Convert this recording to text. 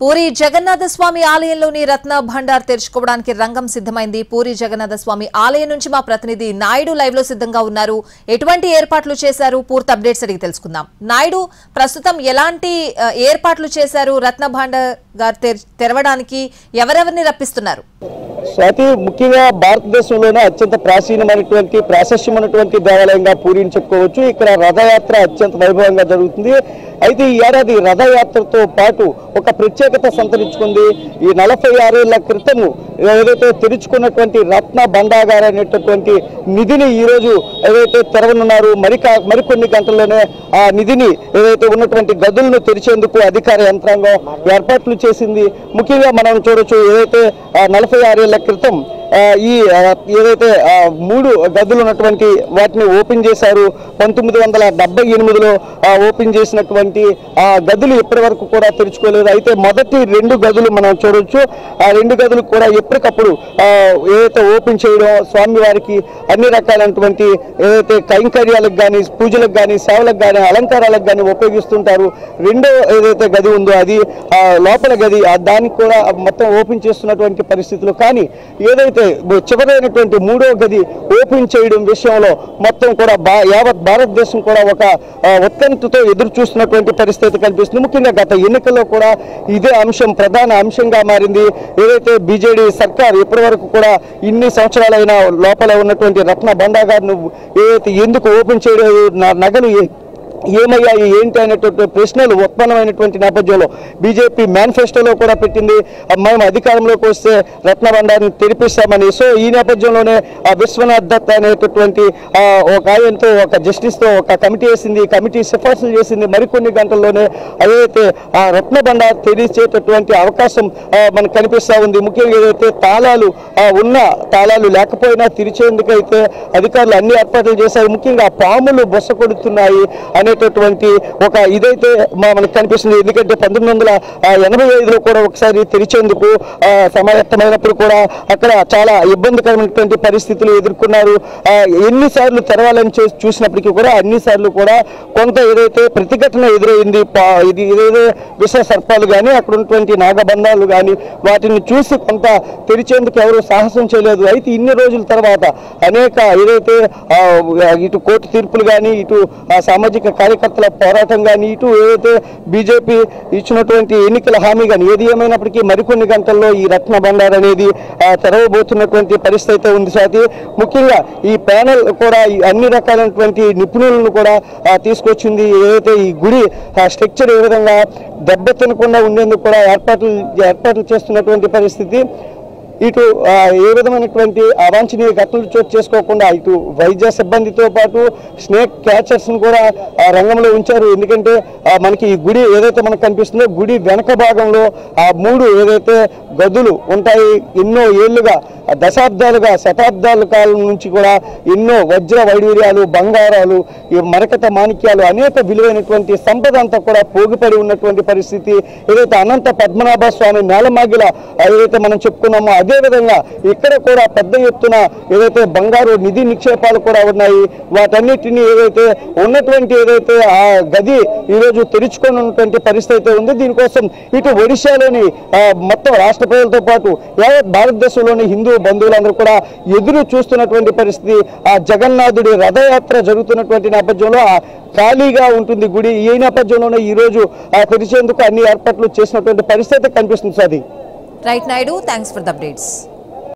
పూరి జగన్నాథ స్వామి ఆలయంలోని రత్న భండార్ తెరుచుకోవడానికి రంగం సిద్ధమైంది. పూరి జగన్నాథ స్వామి ఆలయం నుంచి మా ప్రతినిధి నాయుడు లైవ్ లో సిద్ధంగా ఉన్నారు. ఎటువంటి ఏర్పాట్లు చేశారు, పూర్తి అప్డేట్స్ అడిగి తెలుసుకుందాం. నాయుడు, ప్రస్తుతం ఎలాంటి ఏర్పాట్లు చేశారు? రత్న భండార్ తెరవడానికి ఎవరెవరిని రప్పిస్తున్నారు? స్వాతి, ముఖ్యంగా భారతదేశంలోనే అత్యంత ప్రాచీనమైనటువంటి ప్రాశస్యమైనటువంటి దేవాలయంగా పూరిని చెప్పుకోవచ్చు. ఇక్కడ రథయాత్ర అత్యంత వైభవంగా జరుగుతుంది. అయితే ఈ ఏడాది రథయాత్రతో పాటు ఒక ప్రత్యేకత సంతరించుకుంది. ఈ 46 ఏళ్ల క్రితము ఏదైతే తెరుచుకున్నటువంటి రత్న భండాగార్ అనేటటువంటి నిధిని ఈరోజు ఏదైతే తెరవనున్నారు, మరికొన్ని గంటల్లోనే ఆ నిధిని ఏదైతే ఉన్నటువంటి గదులను తెరిచేందుకు అధికార యంత్రాంగం ఏర్పాట్లు చేసింది. ముఖ్యంగా మనం చూడొచ్చు, ఏదైతే 46 ఏళ్ల క్రితం ఈ ఏదైతే 3 గదులు ఉన్నటువంటి వాటిని ఓపెన్ చేశారు. 1978లో ఓపెన్ చేసినటువంటి ఆ గదులు ఇప్పటి వరకు కూడా తెరుచుకోలేదు. అయితే మొదటి 2 గదులు మనం చూడొచ్చు. ఆ 2 గదులు కూడా ఎప్పటికప్పుడు ఏదైతే ఓపెన్ చేయడం, స్వామివారికి అన్ని రకాలైనటువంటి ఏదైతే కైంకర్యాలకు కానీ, పూజలకు కానీ, సేవలకు కానీ, అలంకారాలకు కానీ ఉపయోగిస్తుంటారు. రెండో ఏదైతే గది ఉందో అది లోపల గది, దానికి కూడా మొత్తం ఓపెన్ చేస్తున్నటువంటి పరిస్థితులు. కానీ ఏదైతే చివరైనటువంటి 3వ గది ఓపెన్ చేయడం విషయంలో మొత్తం కూడా యావత్ భారతదేశం కూడా ఒక ఉత్కంఠతో ఎదురు చూస్తున్నటువంటి పరిస్థితి కనిపిస్తుంది. ముఖ్యంగా గత ఎన్నికల్లో కూడా ఇదే అంశం ప్రధాన అంశంగా మారింది. ఏదైతే బీజేడీ సర్కార్ ఇప్పటి వరకు కూడా ఇన్ని సంవత్సరాలైనా లోపల ఉన్నటువంటి రత్న భండాగార్ను ఏదైతే ఎందుకు ఓపెన్ చేయలేదు, నగలు ఏమయ్యాయి ఏంటి అనేటువంటి ప్రశ్నలు ఉత్పన్నమైనటువంటి నేపథ్యంలో బీజేపీ మేనిఫెస్టోలో కూడా పెట్టింది, మేము అధికారంలోకి వస్తే రత్న భండార్ని తెరిపిస్తామని. సో ఈ నేపథ్యంలోనే విశ్వనాథ్ దత్ అనేటటువంటి ఒక ఆయనతో, ఒక జస్టిస్తో ఒక కమిటీ వేసింది. కమిటీ సిఫార్సులు చేసింది. మరికొన్ని గంటల్లోనే అదైతే ఆ రత్న భండార్ తెరిచేటటువంటి అవకాశం మనకు కనిపిస్తూ ఉంది. ముఖ్యంగా ఏదైతే తాళాలు తాళాలు లేకపోయినా తెరిచేందుకైతే అధికారులు అన్ని ఏర్పాట్లు చేశారు. ముఖ్యంగా పాములు బొస్స కొడుతున్నాయి అనేటటువంటి ఒక ఇదైతే మనకు కనిపిస్తుంది. ఎందుకంటే 1985లో కూడా ఒకసారి తెరిచేందుకు సమాయత్తమైనప్పుడు కూడా అక్కడ చాలా ఇబ్బందికరమైనటువంటి పరిస్థితులు ఎదుర్కొన్నారు. ఎన్నిసార్లు తెరవాలని చూసినప్పటికీ కూడా అన్నిసార్లు కూడా కొంత ఏదైతే ప్రతిఘటన ఎదురైంది. ఇది ఏదైతే విష సర్పాలు కానీ, అక్కడ ఉన్నటువంటి నాగబంధాలు కానీ, వాటిని చూసి కొంత తెరిచేందుకు ఎవరు సాహసం చేయలేదు. అయితే ఇన్ని రోజుల తర్వాత అనేక ఏదైతే ఇటు కోర్టు తీర్పులు కానీ, ఇటు సామాజిక కార్యకర్తల పోరాటం కానీ, ఇటు ఏదైతే బీజేపీ ఇచ్చినటువంటి ఎన్నికల హామీ కానీ, ఏది ఏమైనప్పటికీ మరికొన్ని గంటల్లో ఈ రత్న భండార్ అనేది తెరవబోతున్నటువంటి పరిస్థితి అయితే ఉంది. స్వాతి, ముఖ్యంగా ఈ ప్యానెల్ కూడా అన్ని రకాలైనటువంటి నిపుణులను కూడా తీసుకొచ్చింది. ఏదైతే ఈ గుడి స్ట్రక్చర్ ఏ విధంగా దెబ్బతినకుండా ఉండేందుకు కూడా ఏర్పాట్లు చేస్తున్నటువంటి పరిస్థితి. ఇటు ఏ విధమైనటువంటి అవాంఛనీయ ఘటనలు చోటు చేసుకోకుండా ఇటు వైద్య సిబ్బందితో పాటు స్నేక్ క్యాచర్స్ను కూడా రంగంలో ఉంచారు. ఎందుకంటే మనకి ఈ గుడి ఏదైతే మనకు కనిపిస్తుందో, గుడి వెనక భాగంలో 3 ఏదైతే గదులు ఉంటాయి. ఎన్నో ఏళ్లుగా, దశాబ్దాలుగా, శతాబ్దాల కాలం నుంచి కూడా ఎన్నో వజ్ర వైడూర్యాలు, బంగారాలు, ఈ మరకత మాణిక్యాలు, అనేక విలువైనటువంటి సంపద అంతా కూడా పోగుపడి ఉన్నటువంటి పరిస్థితి. ఏదైతే అనంత పద్మనాభ స్వామి నేలమాగిల ఏదైతే మనం చెప్పుకున్నామో, అదేవిధంగా ఇక్కడ కూడా పెద్ద ఎత్తున ఏదైతే బంగారు నిధి నిక్షేపాలు కూడా ఉన్నాయి. వాటన్నిటినీ ఏదైతే ఉన్నటువంటి ఏదైతే ఆ గది ఈరోజు తెరుచుకొని ఉన్నటువంటి పరిస్థితి ఉంది. దీనికోసం ఇటు ఒడిశాలోని మొత్తం రాష్ట్ర ప్రజలతో పాటు యావత్ భారతదేశంలోని హిందూ బంధువులందరూ కూడా ఎదురు చూస్తున్నటువంటి పరిస్థితి. ఆ జగన్నాథుడి రథయాత్ర జరుగుతున్నటువంటి నేపథ్యంలో ఖాళీగా ఉంటుంది గుడి. ఈ నేపథ్యంలోనే ఈరోజు తెరిచేందుకు అన్ని ఏర్పాట్లు చేసినటువంటి పరిస్థితి కనిపిస్తుంది. సాది. Right Naidu, thanks for the updates.